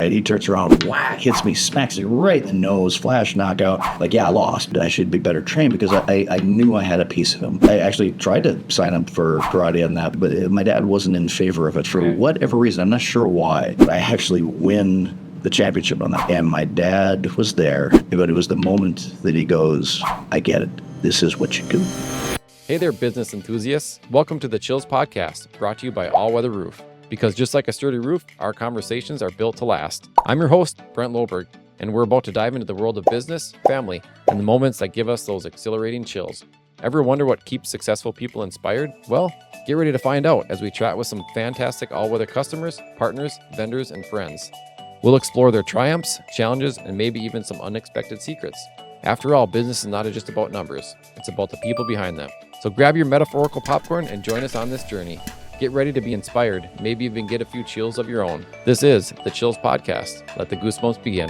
And he turns around, whack, hits me, smacks me right in the nose, flash, knockout. Like, yeah, I lost. I should be better trained because I knew I had a piece of him. I actually tried to sign up for karate and that, but my dad wasn't in favor of it for whatever reason. I'm not sure why. But I actually win the championship on that. And my dad was there, but it was the moment that he goes, I get it. This is what you do. Hey there, business enthusiasts. Welcome to the Chills Podcast, brought to you by Allweather Roof. Because just like a sturdy roof, our conversations are built to last. I'm your host, Brent Loberg, and we're about to dive into the world of business, family, and the moments that give us those exhilarating chills. Ever wonder what keeps successful people inspired? Well, get ready to find out as we chat with some fantastic all-weather customers, partners, vendors, and friends. We'll explore their triumphs, challenges, and maybe even some unexpected secrets. After all, business is not just about numbers. It's about the people behind them. So grab your metaphorical popcorn and join us on this journey. Get ready to be inspired, maybe even get a few chills of your own. This is the Chills Podcast. Let the goosebumps begin.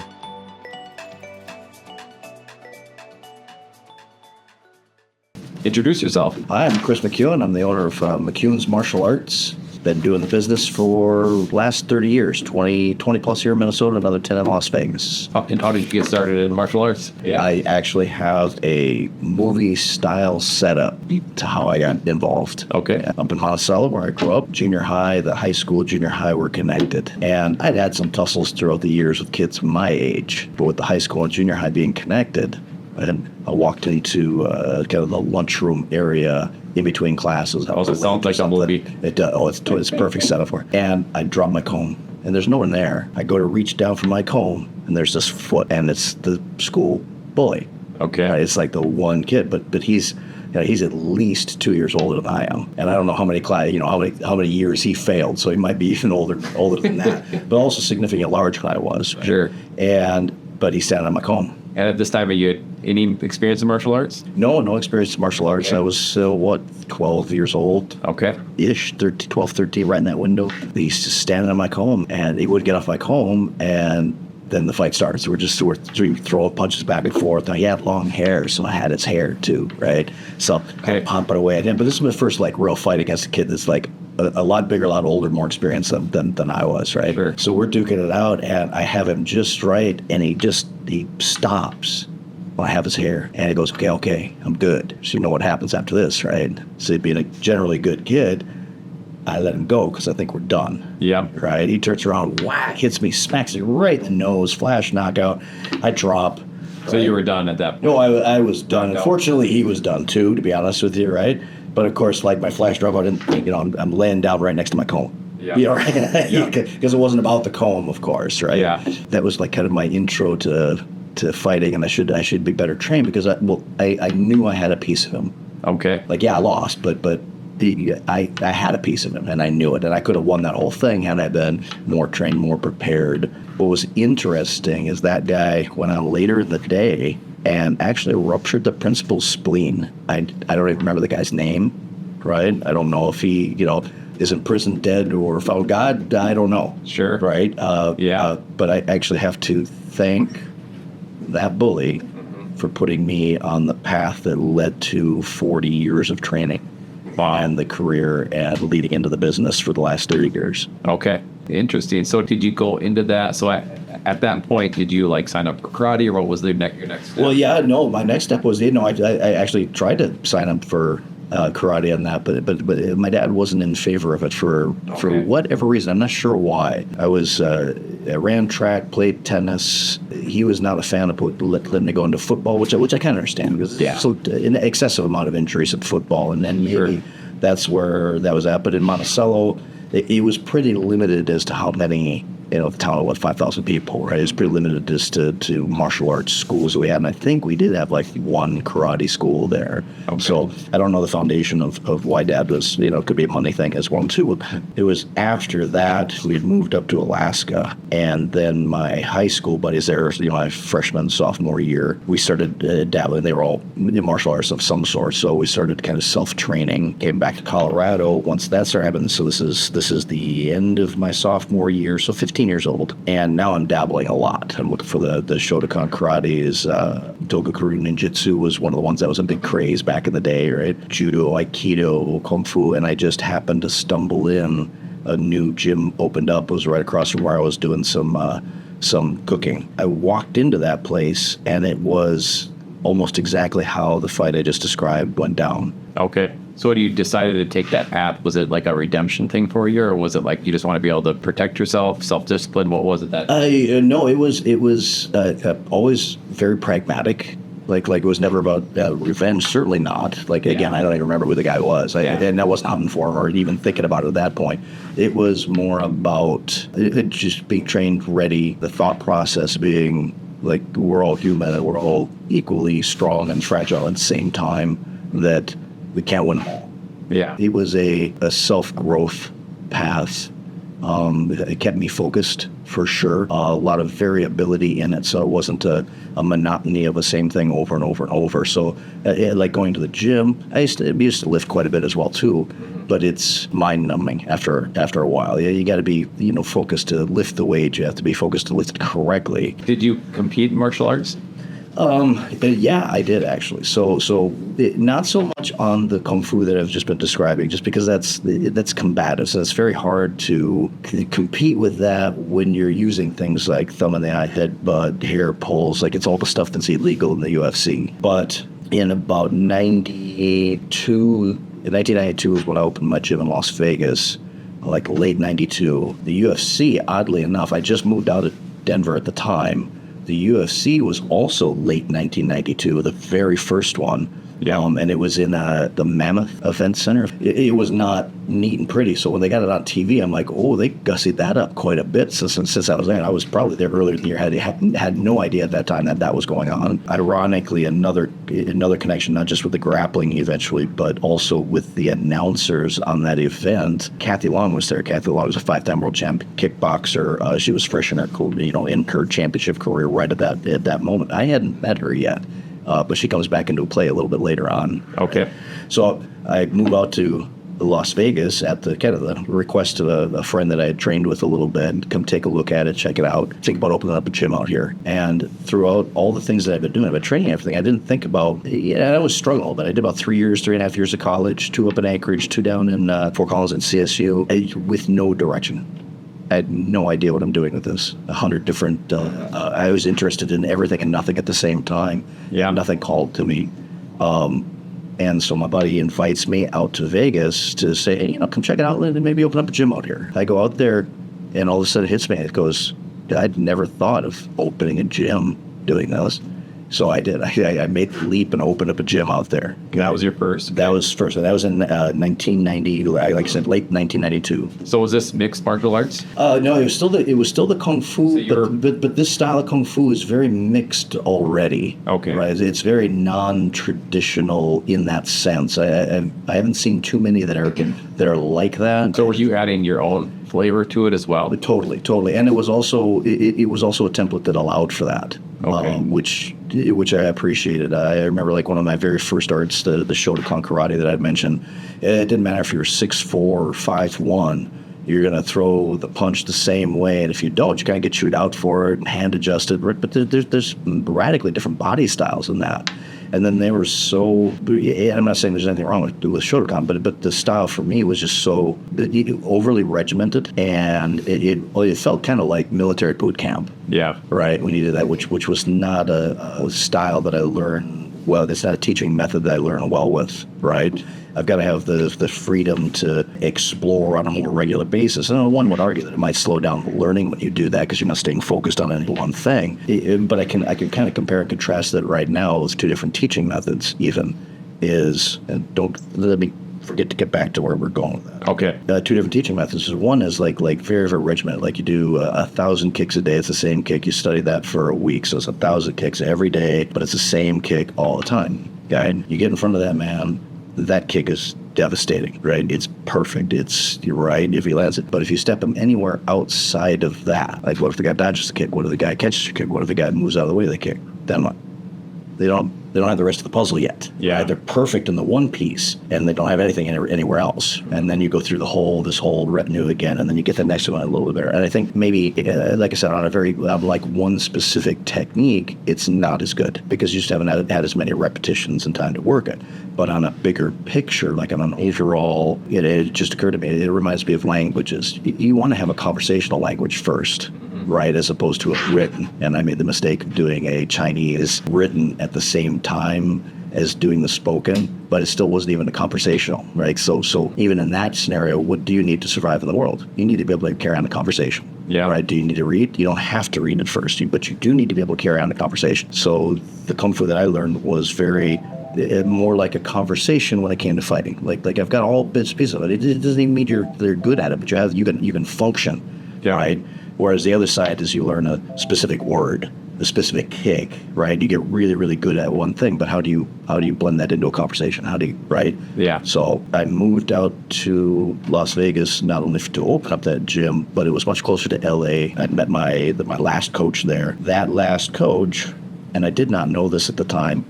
Introduce yourself. Hi, I'm Chris McCune. I'm the owner of McCune's Martial Arts. Been doing the business for the last 30 years, 20 plus here in Minnesota, another 10 in Las Vegas. And how did you get started in martial arts? Yeah. I actually have a movie-style setup to how I got involved. Okay. Up in Monticello, where I grew up, junior high, the high school, junior high were connected. And I'd had some tussles throughout the years with kids my age, but with the high school and junior high being connected, and I walked into kind of the lunchroom area in between classes. Oh, so it sounds like a movie. It does. It's a perfect setup for it. And I drop my comb, and there's no one there. I go to reach down for my comb, and there's this foot, and it's the school bully. Okay. It's like the one kid, but he's at least 2 years older than I am, and I don't know how many how many years he failed. So he might be even older than that, but also significantly larger than I was. Right? Sure. But he's standing on my comb. And at this time, you had any experience in martial arts? No experience in martial arts. Okay. I was, 12 years old. Okay. Ish, 12, 13, right in that window. He's just standing on my comb, and he would get off my comb, and then the fight started. So we're throwing punches back and forth. Now, he had long hair, so I had his hair too, right? So I'm pumping away at him. But this is my first, real fight against a kid that's, a lot bigger, a lot older, more experienced than I was, right? Sure. So we're duking it out, and I have him just right, and he stops. Well, I have his hair, and he goes, okay, I'm good. So you know what happens after this, right? So being a generally good kid, I let him go because I think we're done. Yeah. Right? He turns around, whack, hits me, smacks me right in the nose, flash, knockout. I drop. So you were done at that point? No, I was done. Unfortunately, he was done too, to be honest with you, right? But of course, my flash drop, I'm laying down right next to my comb. Yeah. Right? Because it wasn't about the comb, of course, right? Yeah. That was kind of my intro to fighting, and I should be better trained because I knew I had a piece of him. Okay. Yeah, I lost, but I had a piece of him, and I knew it, and I could have won that whole thing had I been more trained, more prepared. What was interesting is that guy went on later in the day and actually ruptured the principal's spleen. I don't even remember the guy's name, right? I don't know if he, is in prison dead or found God. I don't know. Sure. Right? But I actually have to thank that bully for putting me on the path that led to 40 years of training. Wow. And the career and leading into the business for the last 30 years. Okay. Interesting. So did you go into that? So at that point, did you sign up for karate, or what was your next step? Well, yeah, no, my next step was, I actually tried to sign up for karate and that, but my dad wasn't in favor of it for whatever reason. I'm not sure why. I ran track, played tennis. He was not a fan of letting me go into football, which I kind of understand because so an excessive amount of injuries in football, and then maybe that's where that was at. But in Monticello, it was pretty limited as to how many. The town of 5,000 people, right? It's pretty limited just to martial arts schools that we had. And I think we did have one karate school there. Okay. So I don't know the foundation of why Dad was, could be a money thing as well too. It was after that we had moved up to Alaska, and then my high school buddies there, my freshman, sophomore year, we started dabbling. They were all martial arts of some sort. So we started kind of self-training, came back to Colorado once that started happening. So this is the end of my sophomore year. So 15 years old, and now I'm dabbling a lot. I'm looking for the Shotokan karates. Dogakuru ninjutsu was one of the ones that was a big craze back in the day, right? Judo, Aikido, Kung Fu, and I just happened to stumble in a new gym opened up. It was right across from where I was doing some cooking. I walked into that place, and it was almost exactly how the fight I just described went down. Okay. So when you decided to take that path, was it like a redemption thing for you, or was it like you just want to be able to protect yourself, self-discipline? What was it that? No, it was always very pragmatic. Like it was never about revenge. Certainly not. Like, again, I don't even remember who the guy was. And I wasn't hunting for him or even thinking about it at that point. It was more about it just being trained ready. The thought process being like we're all human and we're all equally strong and fragile at the same time, that we can't win all. Yeah. It was a self-growth path. It kept me focused, for sure. A lot of variability in it, so it wasn't a monotony of the same thing over and over and over. So, like going to the gym, I used to lift quite a bit as well too, but it's mind-numbing after a while. You got to be focused to lift the weight. You have to be focused to lift it correctly. Did you compete in martial arts? Yeah, I did actually. So not so much on the kung fu that I've just been describing, just because that's combative. So it's very hard to compete with that when you're using things like thumb in the eye, headbutt, hair pulls. Like, it's all the stuff that's illegal in the UFC. But in about 1992 is when I opened my gym in Las Vegas, like late 92. The UFC, oddly enough, I just moved out of Denver at the time. The UFC was also late 1992, the very first one. And it was in the Mammoth Event Center. It was not neat and pretty. So when they got it on TV, I'm like, oh, they gussied that up quite a bit since I was there. I was probably there earlier in the year. Had no idea at that time that was going on. Ironically, another connection, not just with the grappling eventually, but also with the announcers on that event. Kathy Long was there. Kathy Long was a 5-time world champ kickboxer. She was fresh in her championship career right at that moment. I hadn't met her yet. But she comes back into play a little bit later on. Okay. So I move out to Las Vegas at the kind of the request of a friend that I had trained with a little bit, and come take a look at it, check it out, think about opening up a gym out here. And throughout all the things that I've been doing, I've been training everything, I didn't think about, I was struggling, but I did about 3.5 years of college, 2 up in Anchorage, 2 down in Fort Collins and CSU, with no direction. I had no idea what I'm doing with this. 100 different, I was interested in everything and nothing at the same time. Yeah. Nothing called to me. And so my buddy invites me out to Vegas to say, hey, come check it out and maybe open up a gym out here. I go out there, and all of a sudden it hits me. It goes, I'd never thought of opening a gym doing this. So I did. I made the leap and opened up a gym out there. That was your first? That was first. That was in 1990, like I said, late 1992. So was this mixed martial arts? No, it was still the kung fu, but this style of kung fu is very mixed already. Okay. Right? It's very non-traditional in that sense. I haven't seen too many that are like that. So were you adding your own flavor to it as well? Totally. And it was also a template that allowed for that. Okay. Which I appreciated. I remember, like, one of my very first arts, the Shotokan karate that I'd mentioned. It didn't matter if you were 6'4" or 5'1". You're going to throw the punch the same way, and if you don't, you kind of get chewed out for it and hand adjusted. But there's radically different body styles in that. And then they were so, I'm not saying there's anything wrong with Shotokan, but the style for me was just so overly regimented, and it felt kind of like military boot camp. Yeah. Right, when you did that, which was not a style that I learned well. It's not a teaching method that I learn well with, right? I've got to have the freedom to explore on a more regular basis. And one would argue that it might slow down learning when you do that because you're not staying focused on any one thing. But I can kind of compare and contrast that right now with 2 different teaching methods. Even and don't let me forget to get back to where we're going with that. Okay. 2 different teaching methods. One is like very, very regimented. Like, you do 1,000 kicks a day. It's the same kick. You study that for a week. So it's 1,000 kicks every day, but it's the same kick all the time. Okay? You get in front of that man, that kick is devastating, right? It's perfect. You're right if he lands it. But if you step him anywhere outside of that, like, what if the guy dodges the kick? What if the guy catches the kick? What if the guy moves out of the way of the kick? Then what? They don't have the rest of the puzzle yet. Yeah. Right? They're perfect in the one piece, and they don't have anything anywhere else. And then you go through this whole retinue again, and then you get the next one a little bit better. And I think maybe, like I said, on like one specific technique, it's not as good because you just haven't had as many repetitions and time to work it. But on a bigger picture, like on an overall, it just occurred to me, it reminds me of languages. You want to have a conversational language first, right, as opposed to a written. And I made the mistake of doing a Chinese written at the same time as doing the spoken, but it still wasn't even a conversational, right? So even in that scenario, what do you need to survive in the world? You need to be able to carry on a conversation. Yeah. Right? Do you need to read? You don't have to read it first, but you do need to be able to carry on a conversation. So the Kung Fu that I learned was very more like a conversation when it came to fighting. Like I've got all bits and pieces of it. It doesn't even mean they're good at it, but you can function, right? Whereas the other side is you learn a specific word, a specific kick, right? You get really, really good at one thing, but how do you blend that into a conversation? Right? Yeah. So I moved out to Las Vegas not only to open up that gym, but it was much closer to LA. I met my last coach there. That last coach, and I did not know this at the time,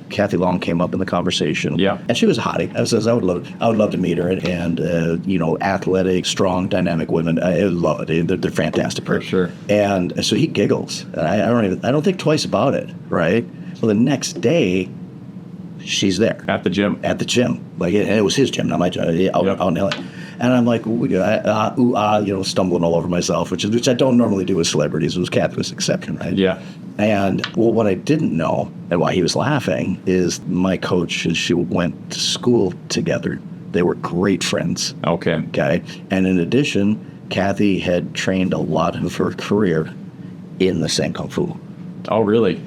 Kathy Long came up in the conversation. Yeah. And she was a hottie. I would love to meet her. And athletic, strong, dynamic women. I love it. They're fantastic. For sure. And so he giggles. And I don't think twice about it, right? Well, the next day, she's there. At the gym. Like, it was his gym, not my gym, out in LA. And I'm like, stumbling all over myself, which I don't normally do with celebrities. It was Kathy's exception, right? Yeah. And what I didn't know, and why he was laughing, is my coach, she went to school together. They were great friends. Okay. And in addition, Kathy had trained a lot of her career in the same Kung Fu. Oh, really?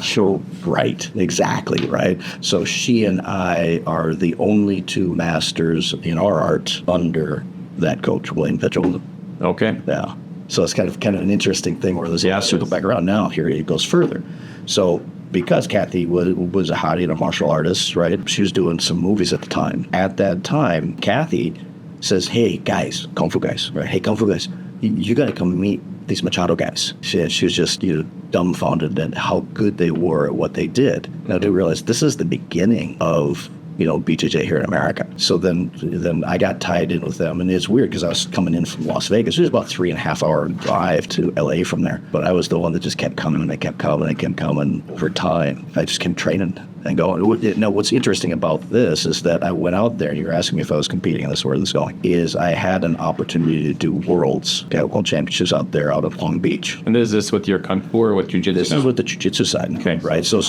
So, right, exactly, right. So she and I are the only two masters in our art under that coach, William Petzold. Okay. Yeah. So it's kind of an interesting thing where there's circle back around. Now here it goes further. So because Kathy was a hottie and a martial artist, right? She was doing some movies at the time. At that time, Kathy says, "Hey guys, Kung Fu guys, right? Hey Kung Fu guys, you got to come meet these Machado guys." She was just dumbfounded at how good they were at what they did. Now to realize this is the beginning of BJJ here in America. So then I got tied in with them, and it's weird because I was coming in from Las Vegas. It was about 3.5 hour drive to LA from there, but I was the one that just kept coming, and I kept coming for time. I just kept training and going. Now, what's interesting about this is that I went out there, and you're asking me if I was competing, and that's where this is going, is I had an opportunity to do world championships out there out of Long Beach. And is this with your Kung Fu or with Jiu-Jitsu? This is with the Jiu-Jitsu side. Okay. Right? So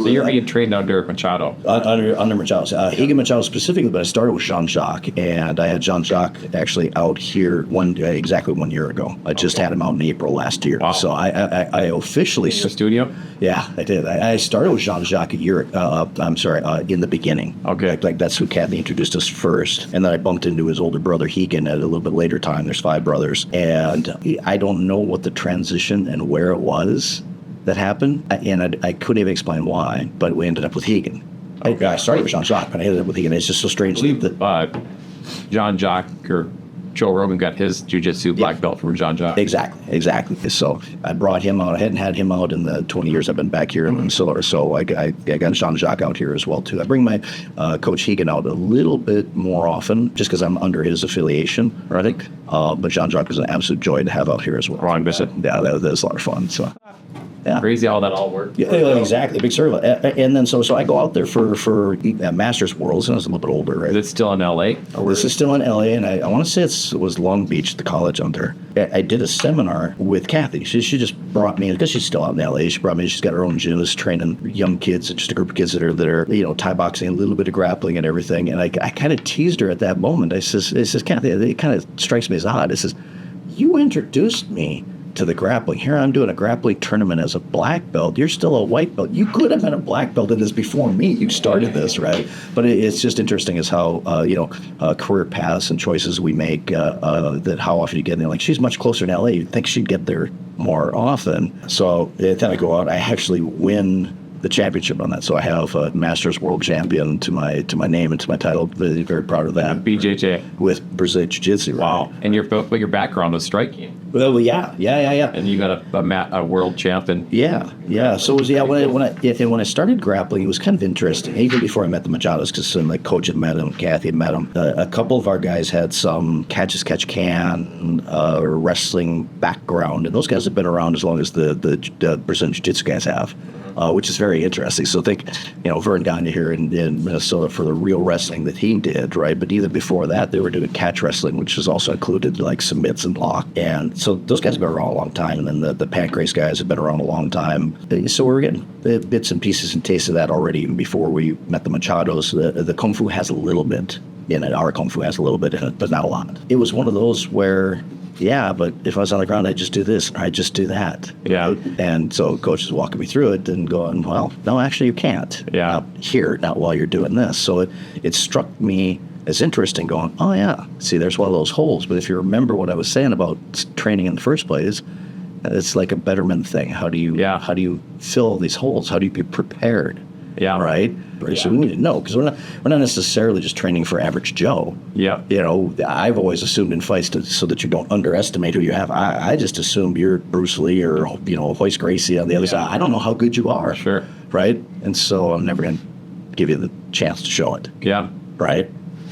you're being trained under Machado? Under Machado. Higa Machado specifically, but I started with Jean-Jacques, and I had Jean-Jacques actually out here exactly 1 year ago. I just had him out in April last year. Wow. So I officially... In the studio? Yeah, I did. I started with Jean-Jacques in the beginning. Okay. Like that's who Kathy introduced us first. And then I bumped into his older brother, Higan, at a little bit later time. There's 5 brothers. And I don't know what the transition and where it was that happened. And I couldn't even explain why, but we ended up with Higan. Okay. I started with Jean-Jacques, but I ended up with Higan. It's just so strange that... Jean-Jacques or Joe Rogan got his jiu-jitsu black belt from Jean-Jacques. Exactly. So I brought him out. I hadn't had him out in the 20 years I've been back here in Minnesota. So I got Jean-Jacques out here as well, too. I bring my Coach Higan out a little bit more often just because I'm under his affiliation, I think. But Jean-Jacques is an absolute joy to have out here as well. Wrong miss it. Yeah, that was a lot of fun. So... Yeah. Crazy how that all worked. Yeah, exactly. Big circle. And then so I go out there for Masters Worlds, and I was a little bit older, right? Is it still in LA? This is still in LA, and I want to say it was Long Beach, the college out there. I did a seminar with Kathy. She just brought me, because she's still out in LA, she brought me, she's got her own gym, is training young kids, just a group of kids that are Thai boxing, a little bit of grappling and everything. And I kind of teased her at that moment. I says, Kathy, it kind of strikes me as odd. I says, you introduced me to the grappling. Here I'm doing a grappling tournament as a black belt. You're still a white belt. You could have been a black belt in this before me. You started this, right? But it's just interesting as how, career paths and choices we make, that how often you get there. Like, she's much closer in LA. You'd think she'd get there more often. So then I go out. I actually win the championship on that. So I have a Masters World Champion to my name and to my title. Very, very proud of that. BJJ With Brazilian Jiu-Jitsu. wow Right? and your background was striking Well, yeah. and you got a world champion. Yeah. So it was when I started grappling, it was kind of interesting. Even before I met the Machados, because like Coach had met him, Kathy had met him. A couple of our guys had some catch as catch can wrestling background, and those guys have been around as long as the Brazilian Jiu-Jitsu guys have. Which is very interesting. So think, Vern Gagne here in Minnesota for the real wrestling that he did, right? But even before that, they were doing catch wrestling, which is also included like submits and block. And so those guys have been around a long time. And then the pancrase guys have been around a long time. So we're getting the bits and pieces and tastes of that already even before we met the Machados. The Kung Fu has a little bit in it. Our Kung Fu has a little bit in it, but not a lot. It was one of those where, yeah, but if I was on the ground, I'd just do this, or I'd just do that. Yeah. Right? And so coach is walking me through it and going, well, no, actually you can't. Yeah. Not while you're doing this. So it struck me as interesting going, oh yeah, see, there's one of those holes. But if you remember what I was saying about training in the first place, it's like a betterment thing. How do you fill these holes? How do you be prepared? Yeah. Right? Yeah. So we need to know, because we're not necessarily just training for average Joe. Yeah. I've always assumed in fights so that you don't underestimate who you have. I just assume you're Bruce Lee or, Hoist Gracie on the other side. I don't know how good you are. Sure. Right? And so I'm never going to give you the chance to show it. Yeah. Right?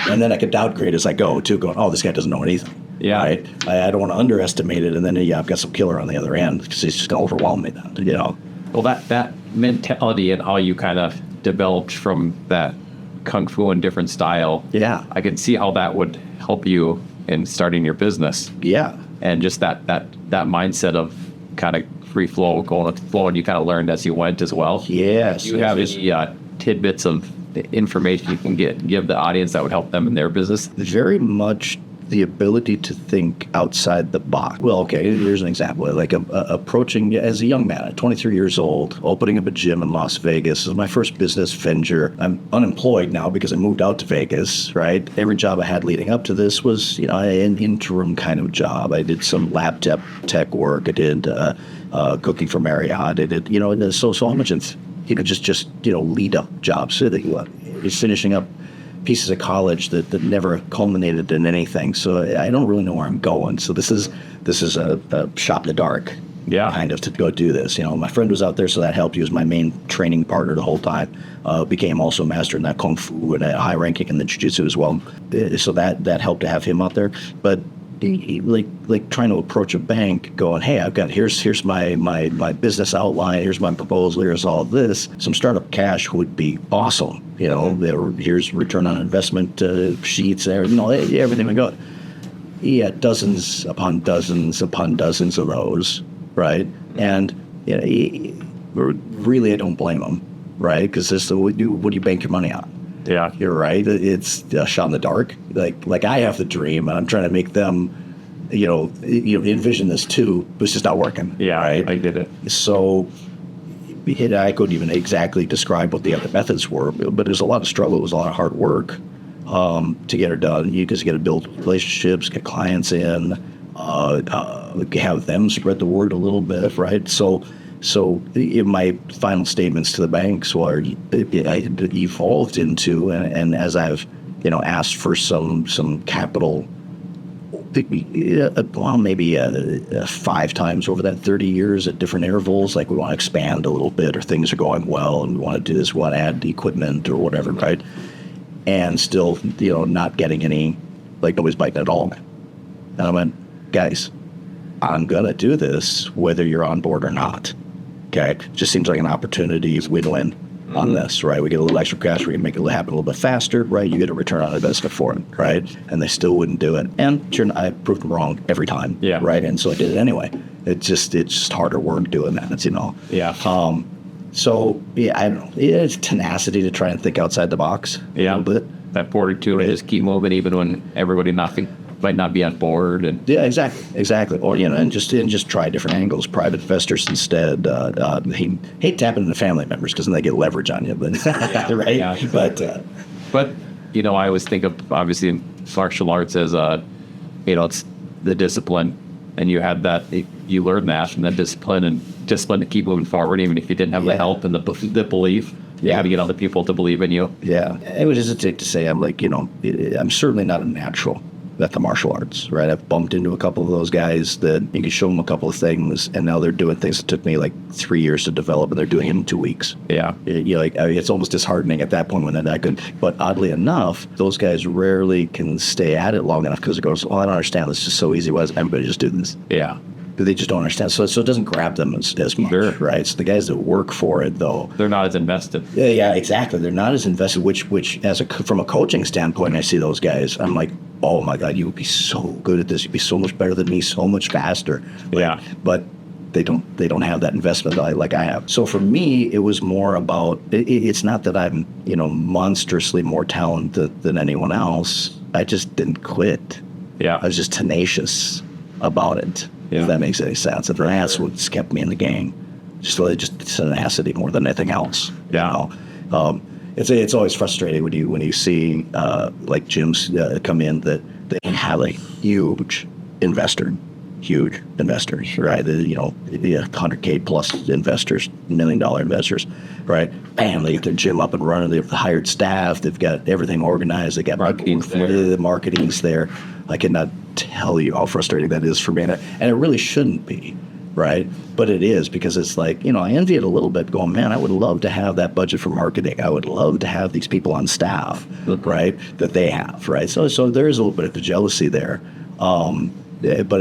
And then I could downgrade as I go, too, going, oh, this guy doesn't know anything. Yeah. Right? I don't want to underestimate it. And then, I've got some killer on the other end because he's just going to overwhelm me then, Well, that mentality and how you kind of developed from that Kung Fu and different style. Yeah. I can see how that would help you in starting your business. Yeah. And just that mindset of kind of free flow, going with the flow, and you kind of learned as you went as well. Yes. Do you have any tidbits of information you can give the audience that would help them in their business? Very much the ability to think outside the box. Well, okay, here's an example. Like approaching as a young man at 23 years old, opening up a gym in Las Vegas. This is my first business venture. I'm unemployed now because I moved out to Vegas, right? Every job I had leading up to this was, an interim kind of job. I did some lab tech work. I did cooking for Marriott. I did, so how much of, just lead up jobs. So that you're finishing up pieces of college that never culminated in anything. So I don't really know where I'm going. So this is a shot in the dark. Yeah. Kind of to go do this. My friend was out there, so that helped. He was my main training partner the whole time. Became also a master in that Kung Fu and a high ranking in the Jiu-Jitsu as well. So that helped to have him out there. But like trying to approach a bank going, hey, I've got here's my business outline, here's my proposal, here's all this. Some startup cash would be awesome. Here's return on investment sheets there, everything we got. Yeah, dozens upon dozens upon dozens of those, right? And really I don't blame them, right? Because this what do you bank your money on? Yeah. You're right. It's a shot in the dark. Like I have the dream, and I'm trying to make them, envision this too, but it's just not working. Yeah, right. I did it. So, I couldn't even exactly describe what the other methods were, but there's a lot of struggle. It was a lot of hard work to get it done. You just got to build relationships, get clients in, have them spread the word a little bit, right? So in my final statements to the banks were, I evolved into, and as I've, asked for some capital, well, maybe 5 times over that 30 years at different intervals, like we want to expand a little bit, or things are going well, and we want to do this, we want to add equipment or whatever, right? And still, not getting any, like nobody's biting at all. And I went, guys, I'm going to do this whether you're on board or not. Okay, just seems like an opportunity win-win on this, right? We get a little extra cash, we can make it happen a little bit faster, right? You get a return on investment for it, right? And they still wouldn't do it. And sure, I proved them wrong every time, yeah, right? And so I did it anyway. It's just harder work doing that, Yeah. So, yeah, I don't know. It's tenacity to try and think outside the box a little bit. That fortitude to just keep moving even when everybody might not be on board. And yeah, exactly. Or and just try different angles. Private investors instead. Hate tapping into family members because then they get leverage on you. But right. Yeah. But I always think of obviously martial arts as it's the discipline and you had that, you learned that, and then discipline to keep moving forward, even if you didn't have the help and the belief. You had to get other people to believe in you. Yeah. I would hesitate to say I'm like, I'm certainly not a natural at the martial arts, right? I've bumped into a couple of those guys that you can show them a couple of things, and now they're doing things that took me like 3 years to develop, and they're doing it in 2 weeks. Yeah. It's almost disheartening at that point when they're that good. But oddly enough, those guys rarely can stay at it long enough because it goes, I don't understand. This is so easy. Why does everybody just do this? Yeah. They just don't understand. So it doesn't grab them as much, Sure. right? So the guys that work for it, though, they're not as invested. Yeah, exactly. They're not as invested. Which from a coaching standpoint, I see those guys. I'm like, oh my God, you would be so good at this. You'd be so much better than me, so much faster. Yeah. But they don't have that investment like I have. So for me, it was more about. It's not that I'm monstrously more talented than anyone else. I just didn't quit. Yeah. I was just tenacious about it. Yeah. If that makes any sense. And that's what's kept me in the game. Just tenacity more than anything else. Yeah. It's always frustrating when you see like gyms come in that they have a huge investors, right? 100K plus investors, $1 million investors, right? Bam, they get their gym up and running. They've hired staff. They've got everything organized. They got the marketing's there. I cannot tell you how frustrating that is for me, and it really shouldn't be, right? But it is, because it's like, I envy it a little bit, going, man, I would love to have that budget for marketing. I would love to have these people on staff, right, that they have, right? So there is a little bit of the jealousy there, but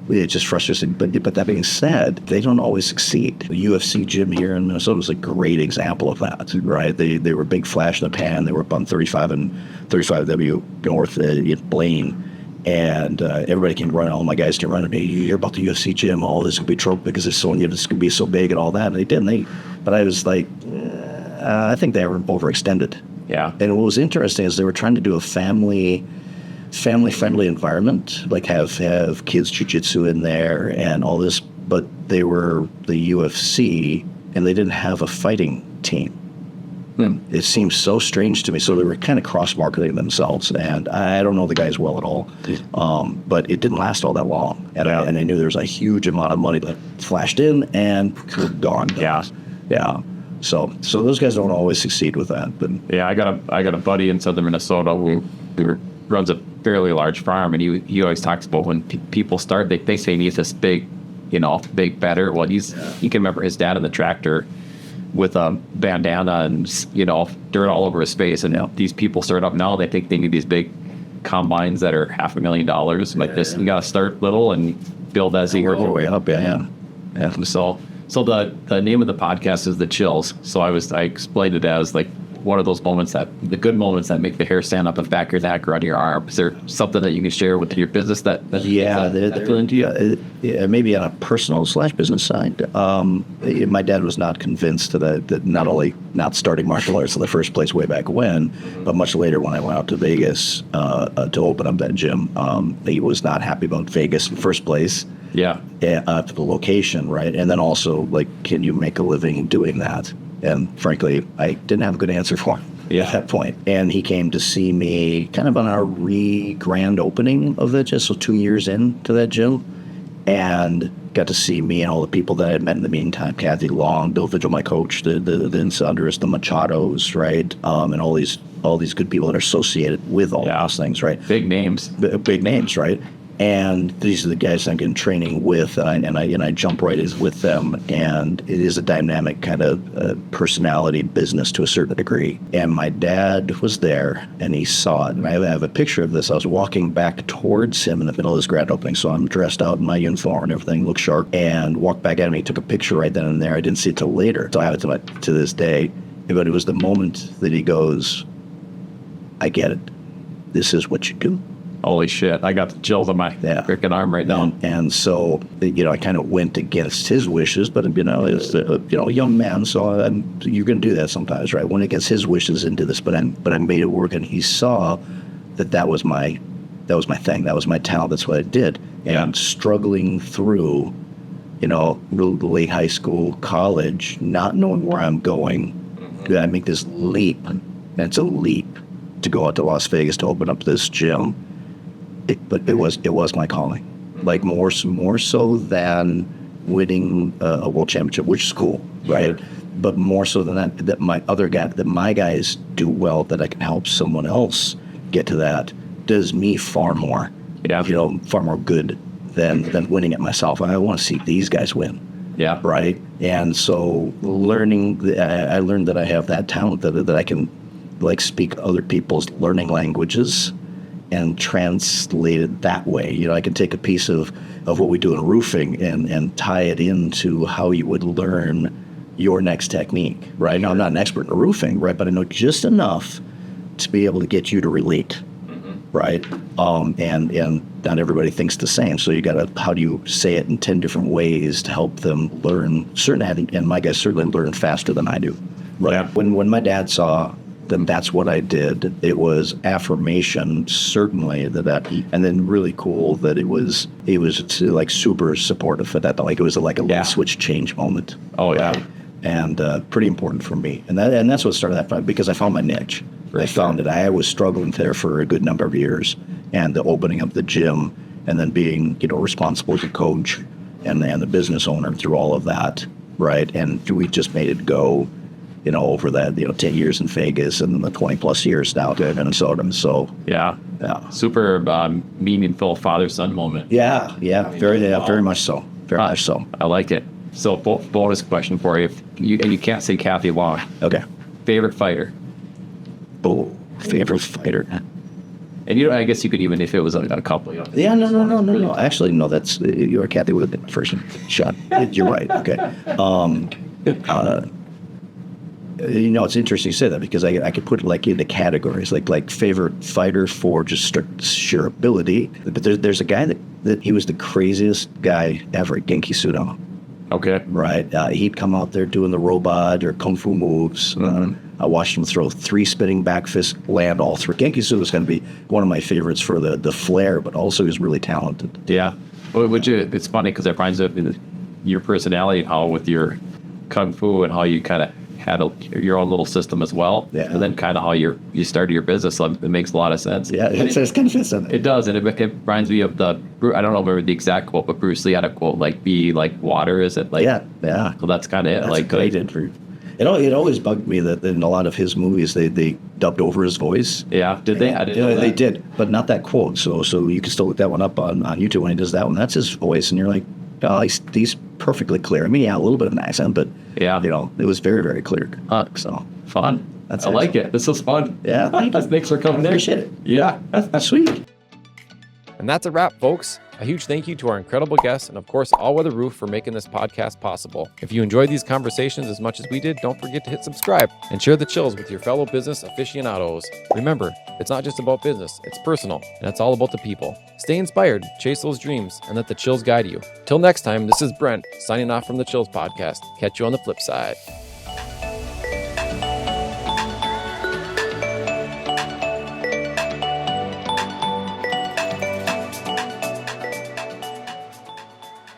it just frustrates me. But that being said, they don't always succeed. The UFC gym here in Minnesota is a great example of that, right? They were big flash in the pan. They were up on 35 and 35W North at Blaine. And everybody can run. All my guys can run. And you hear about the UFC gym. All this could be trouble because it's so, this could be so big and all that. And they did. But I was like, I think they were overextended. Yeah. And what was interesting is they were trying to do a family-friendly environment, like have kids jiu-jitsu in there and all this. But they were the UFC, and they didn't have a fighting team. It seems so strange to me. So they were kind of cross-marketing themselves, and I don't know the guys well at all. But it didn't last all that long, and I knew there was a huge amount of money that flashed in and gone. Yeah. So those guys don't always succeed with that. But yeah, I got a buddy in southern Minnesota who runs a fairly large farm, and he always talks about when people start, they say he's this big, big better. Well, you can remember his dad in the tractor with a bandana and dirt all over his face, and these people start up now. They think they need these big combines that are $500,000 like this. You got to start little and build as you work your way up. Yeah. So the name of the podcast is The Chills. So I explained it as like one of those moments the good moments that make the hair stand up in the back of your neck or under your arm. Is there something that you can share with your business maybe on a personal / business side. My dad was not convinced that not only not starting martial arts in the first place way back when, but much later when I went out to Vegas to open up that gym, he was not happy about Vegas in the first place. Yeah. To the location, right? And then also, like, can you make a living doing that? And frankly, I didn't have a good answer for him at that point. And he came to see me kind of on our grand opening of that gym, so 2 years into that gym, and got to see me and all the people that I had met in the meantime. Kathy Long, Bill Vigil, my coach, the Insunders, the Machados, right? And all these good people that are associated with all those things, right? Big names. Big names, right? And these are the guys I'm getting training with, and I jump right in with them. And it is a dynamic kind of personality business to a certain degree. And my dad was there, and he saw it. And I have a picture of this. I was walking back towards him in the middle of his grand opening, so I'm dressed out in my uniform and everything, looked sharp, and walked back at him. He took a picture right then and there. I didn't see it till later, so I have it to this day. But it was the moment that he goes, "I get it. This is what you do." Holy shit, I got the chills on my freaking arm right now. And so, I kind of went against his wishes, but, as a young man, so you're going to do that sometimes, right? Went against his wishes into this, but I made it work, and he saw that was my thing. That was my talent. That's what I did. And struggling through, late high school, college, not knowing where I'm going, I make this leap. And it's a leap to go out to Las Vegas to open up this gym. But it was my calling. like more so than winning a world championship, which is cool, right? But more so than that my guys do well, that I can help someone else get to that, does me far more, far more good than winning it myself. I want to see these guys win. Yeah. Right. And so I learned that I have that talent that I can like speak other people's learning languages and translate it that way. I can take a piece of what we do in roofing and tie it into how you would learn your next technique. Right. Now, I'm not an expert in roofing, right, but I know just enough to be able to get you to relate. Right. And not everybody thinks the same. So how do you say it in 10 different ways to help them learn and my guys certainly learn faster than I do. Right. Yeah. When my dad saw them, that's what I did. It was affirmation, certainly and then really cool that he was like super supportive of that. Like it was like a light switch change moment. Oh yeah. Right? And pretty important for me. And that's what started that, because I found my niche. I found that I was struggling there for a good number of years, and the opening up the gym, and then being responsible as a coach and the business owner through all of that, right? And we just made it go, over that 10 years in Vegas and the 20 plus years now in Minnesota. So yeah, super meaningful father-son moment. Yeah, very much so, much so. I like it. So bonus question for you, and you can't say Kathy Long. Okay. Favorite fighter. Oh, favorite fighter. And I guess you could even, if it was a couple. Yeah, no. Actually, no. That's you're Kathy with the first shot. You're right. Okay. It's interesting you say that, because I could put it like into categories, like favorite fighter for just sheer ability. But there's a guy that he was the craziest guy ever, Genki Sudo. Okay. Right. He'd come out there doing the robot or kung fu moves. I watched him throw 3 spinning back fists, land all 3. Genki Sudo is going to be one of my favorites for the flair, but also he's really talented. Yeah. Well, it's funny because it reminds me of your personality, how with your kung fu and how you kind of had your own little system as well. Yeah. And then kind of how you started your business. So it makes a lot of sense. Yeah, it's kind of fits in there. It does. And it reminds me of I don't remember the exact quote, but Bruce Lee had a quote, like, be like water. Is it like? Yeah. So that's kind of it. That's like what he did for. It always bugged me that in a lot of his movies they dubbed over his voice. Yeah, did they? I didn't know that. They did, but not that quote. So you can still look that one up on YouTube when he does that one. That's his voice, and you're like, oh, he's perfectly clear. I mean, yeah, a little bit of an accent, but yeah, it was very, very clear. So fun. I like it. This was fun. Yeah, thanks for coming in. Appreciate it. Yeah, that's sweet. And that's a wrap, folks. A huge thank you to our incredible guests, and of course, Allweather Roof, for making this podcast possible. If you enjoyed these conversations as much as we did, don't forget to hit subscribe and share the chills with your fellow business aficionados. Remember, it's not just about business, it's personal, and it's all about the people. Stay inspired, chase those dreams, and let the chills guide you. Till next time, this is Brent, signing off from the Chills Podcast. Catch you on the flip side.